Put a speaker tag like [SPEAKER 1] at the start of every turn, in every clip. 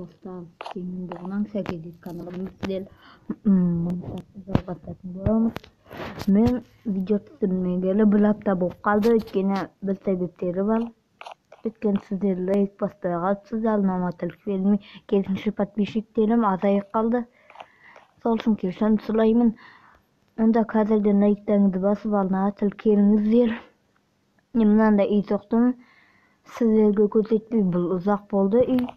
[SPEAKER 1] dostlar, senin doğunan sevgili kanalımızda başlatıyoruz. Men video tutmaya blogda bu kaldı. Yine bir sebepleri var. Lütfen sizlerle ilk bastıracaksınız. Almamatılık filmi kesinlikle patlayışıklarım azayıp kaldı. Solsun kirşen Süleyman. Onda kaderden like'larınızı basıp alına tilkeriniz yer. Nimden de iyi soktum. Sizlerge gözetmeyi bul uzak boldu.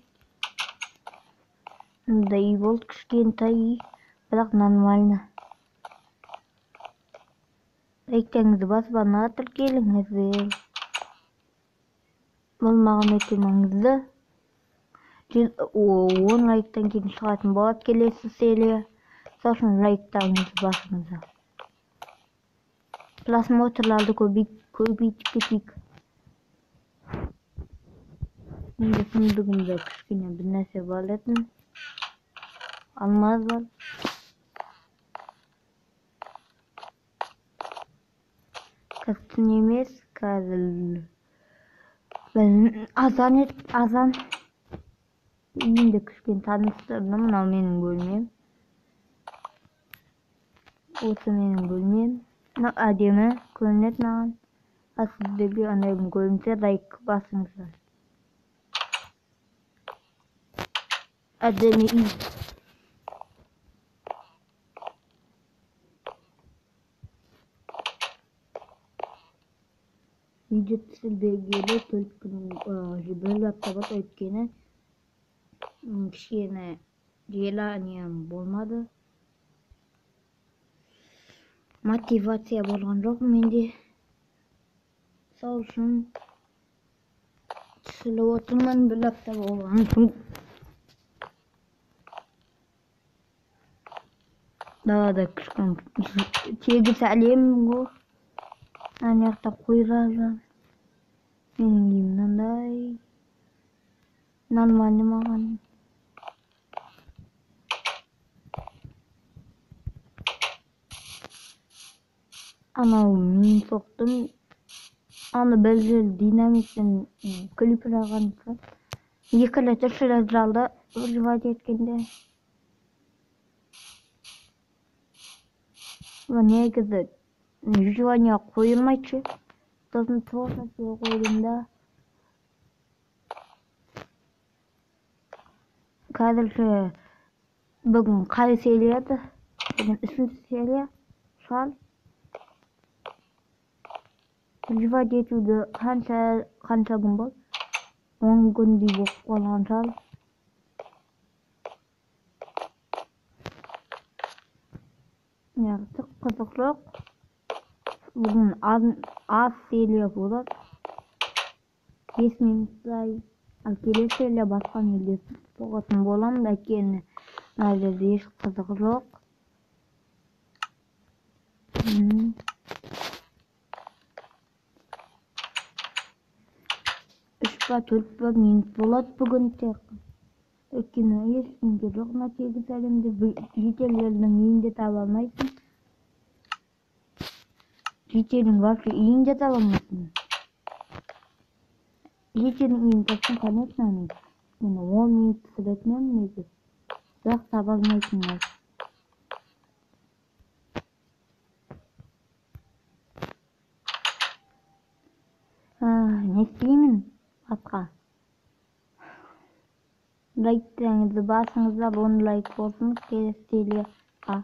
[SPEAKER 1] Да и волк кішкентай, бірақ нормально. Лайктарыңызды басып ана тіркеліңіздер. Бұл маған өте маңызды. 10 лайктан кейін шығатын болады келесі серия. Сол үшін лайктарыңызды басыңыздар. Просмотрларды көбейтіп кетейік. Енді сұмдығымда кішкене бір нәрсе бар етін. Almaz var. Kastın емес қазір. Ben azan үйімде кішкене таныстырдым. Мынау менің бөлмем. Осы менің бөлмем. Мынау әдемі көрінеді маған. Сіздерге анайым көрінсе лайк басыңыздар. Әдемі үй. Video түсірбегелі бір аптабат өткені кішкене желанием болмады. Мотивация болған жоқ менде. Сол үшін түсіріп отырмын бір апта болған соң. Далада кішкене тегіс әлем ғой. Ана жақта қойлар бар. Менің үйім мынандай. Нормально маған. Анау мен соқтым. Аны бір жыл динамиктен клип жағған. 2 литр шыраз жалды выживать еткенде. Негізі выживание қойылмайды. Сосын творчество қойылымда. Қазір бүгін қай серияды? Бүгін 3-ші серия шығар. Выживать етуді қанша күн болды? 10 күндей болып қалған шығар. Яғысы қызық жоқ. Бүгін аз серия болады. 5 минуттай. Ал келесі серия басқа елде соғатын боламын. Өйткені мына жерде еш қызық жоқ. 3-4 минут болады бүгін тек. Өйткені ешкімге жоқ мына тегіс әлемде. Жителердің үйінде таба алмайсың. Жителің вообще үйінде таба алмайсың. Жителің үйін тапсың, конечно, мен 10 минут түсіретінім негіз. Бірақ таба алмайсың. Не істеймін басқа? Лайктарыңызды басыңыздар, 10 лайк болсын келесі серияға.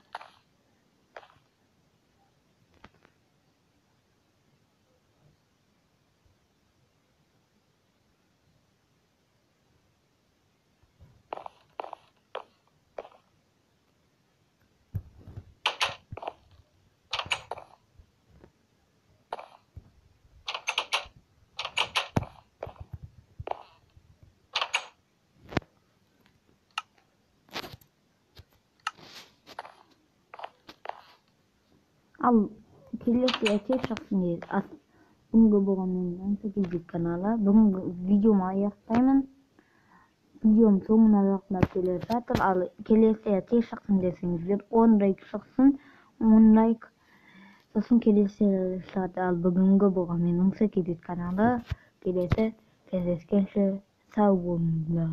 [SPEAKER 1] Ал келесі әке шықсын дейді. Бүгінгі болған менің Ансакелдік каналы. Бүгінгі видеоmu аяқтаймын. Videom соңына жақындап келе жатыр. Ал келесі әке шықсын десеңіздер 10 лайк шықсын. 10 лайк. Сосын келесі шығады. Ал бүгінгі болған менің Ансакелдік каналы. Келесі кездескенше сау болыңыздар.